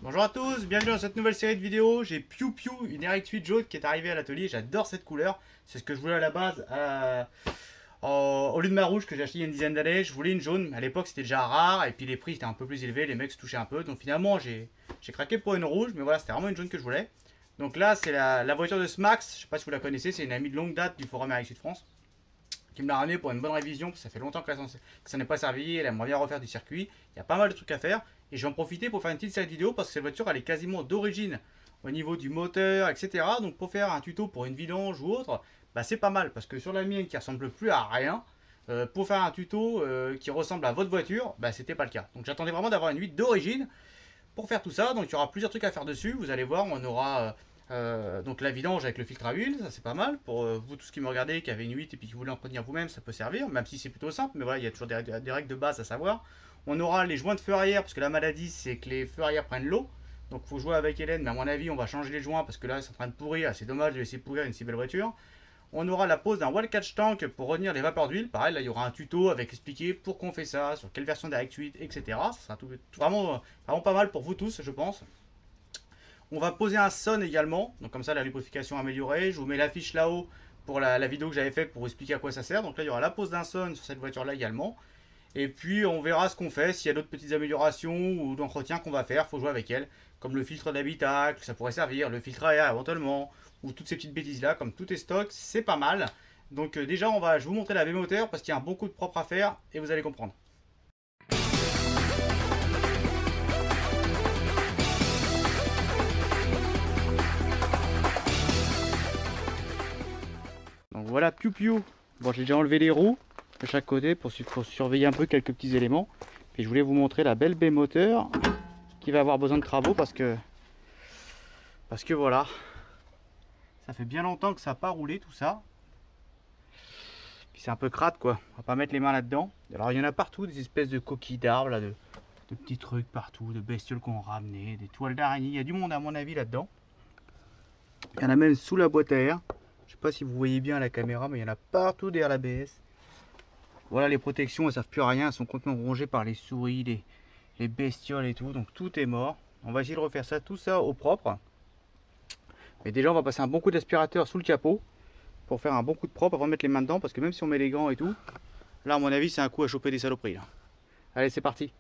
Bonjour à tous, bienvenue dans cette nouvelle série de vidéos. J'ai Piu Piu, une RX-8 jaune qui est arrivée à l'atelier. J'adore cette couleur. C'est ce que je voulais à la base. Au lieu de ma rouge que j'ai acheté il y a une dizaine d'années, je voulais une jaune. À l'époque, c'était déjà rare et puis les prix étaient un peu plus élevés. Les mecs se touchaient un peu. Donc finalement, j'ai craqué pour une rouge. Mais voilà, c'était vraiment une jaune que je voulais. Donc là, c'est la voiture de Smax. Je sais pas si vous la connaissez. C'est une amie de longue date du forum RX-8 France qui me l'a ramené pour une bonne révision. Ça fait longtemps que ça n'est pas servi. Elle aimerait bien refaire du circuit. Il y a pas mal de trucs à faire. Et je vais en profiter pour faire une petite série de vidéos parce que cette voiture elle est quasiment d'origine au niveau du moteur, etc. Donc pour faire un tuto pour une vidange ou autre, bah c'est pas mal parce que sur la mienne qui ressemble plus à rien, pour faire un tuto qui ressemble à votre voiture, bah c'était pas le cas. Donc j'attendais vraiment d'avoir une 8 d'origine pour faire tout ça. Donc il y aura plusieurs trucs à faire dessus. Vous allez voir, on aura donc la vidange avec le filtre à huile, ça c'est pas mal. Pour vous tous qui me regardez, qui avez une 8 et puis qui voulez entretenir vous-même, ça peut servir, même si c'est plutôt simple. Mais voilà, il y a toujours des règles de base à savoir. On aura les joints de feu arrière, parce que la maladie c'est que les feux arrière prennent l'eau. Donc il faut jouer avec Hélène, mais à mon avis on va changer les joints parce que là c'est en train de pourrir. C'est dommage de laisser pourrir une si belle voiture. On aura la pose d'un wall catch tank pour retenir les vapeurs d'huile. Pareil, là il y aura un tuto avec expliqué pourquoi on fait ça, sur quelle version d'RX8, etc. Ça sera vraiment pas mal pour vous tous, je pense. On va poser un son également, donc comme ça la lubrification améliorée. Je vous mets l'affiche là-haut pour la vidéo que j'avais faite pour vous expliquer à quoi ça sert. Donc là il y aura la pose d'un son sur cette voiture là également. Et puis on verra ce qu'on fait, s'il y a d'autres petites améliorations ou d'entretien qu'on va faire, faut jouer avec elles. Comme le filtre d'habitacle, ça pourrait servir, le filtre à air éventuellement, ou toutes ces petites bêtises là, comme tout est stock, c'est pas mal. Donc déjà je vais vous montrer la V-moteur parce qu'il y a un bon coup de propre à faire et vous allez comprendre. Donc voilà Piu Piu. Bon, j'ai déjà enlevé les roues de chaque côté pour surveiller un peu quelques petits éléments. Puis je voulais vous montrer la belle baie moteur qui va avoir besoin de travaux parce que voilà, ça fait bien longtemps que ça n'a pas roulé tout ça. Puis c'est un peu crade quoi, on va pas mettre les mains là-dedans. Alors il y en a partout, des espèces de coquilles d'arbres là, de petits trucs partout, de bestioles qu'on a ramenées, des toiles d'araignée, il y a du monde à mon avis là-dedans. Il y en a même sous la boîte à air. Je sais pas si vous voyez bien à la caméra, mais il y en a partout derrière l'ABS. Voilà, les protections, elles savent plus rien, elles sont complètement rongées par les souris, les bestioles et tout, donc tout est mort. On va essayer de refaire ça, tout ça au propre. Mais déjà, on va passer un bon coup d'aspirateur sous le capot pour faire un bon coup de propre avant de mettre les mains dedans, parce que même si on met les gants et tout, là, à mon avis, c'est un coup à choper des saloperies. Là. Allez, c'est parti.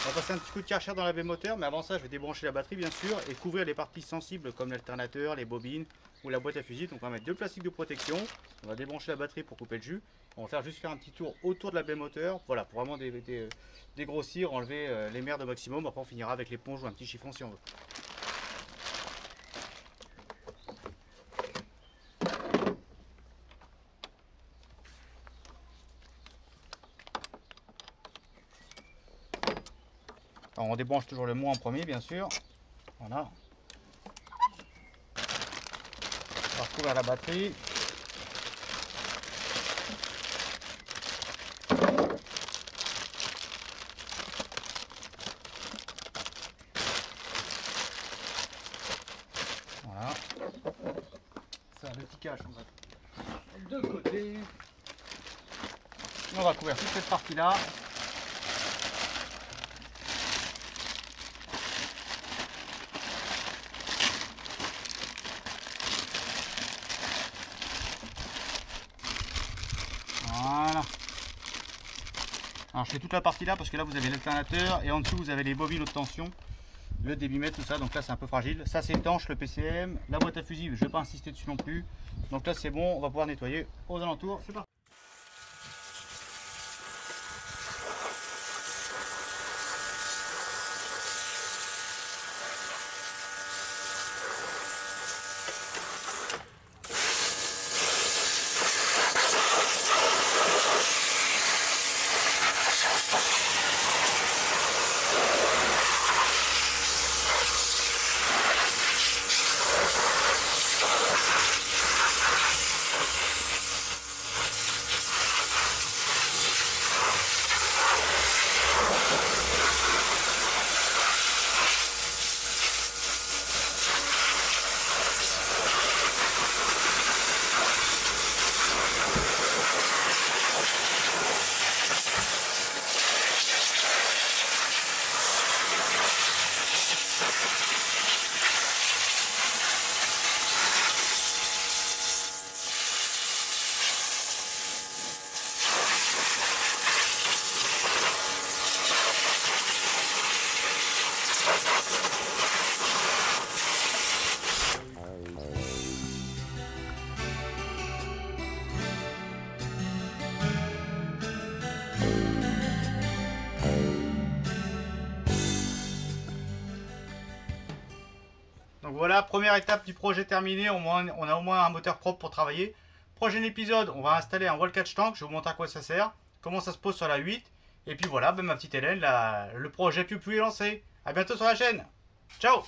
On va passer un petit coup de karcher dans la baie moteur, mais avant ça je vais débrancher la batterie bien sûr et couvrir les parties sensibles comme l'alternateur, les bobines ou la boîte à fusibles. Donc on va mettre deux plastiques de protection, on va débrancher la batterie pour couper le jus. On va faire un petit tour autour de la baie moteur, voilà, pour vraiment dégrossir, enlever les merdes au maximum. Après on finira avec l'éponge ou un petit chiffon si on veut. Alors on débranche toujours le moins en premier bien sûr. Voilà. On va recouvrir la batterie. Voilà. Ça, le petit cache, on va de côté. On va couvrir toute cette partie là. Alors je fais toute la partie là parce que là vous avez l'alternateur et en dessous vous avez les bobines haute tension, le débitmètre, tout ça. Donc là c'est un peu fragile. Ça c'est étanche, le PCM. La boîte à fusibles, je ne vais pas insister dessus non plus. Donc là c'est bon, on va pouvoir nettoyer aux alentours. C'est parti. Donc voilà, première étape du projet terminée, on a au moins un moteur propre pour travailler. Prochain épisode, on va installer un wall catch tank, je vais vous montrer à quoi ça sert, comment ça se pose sur la 8. Et puis voilà, ben ma petite Hélène, le projet Piu Piu est lancé. A bientôt sur la chaîne. Ciao!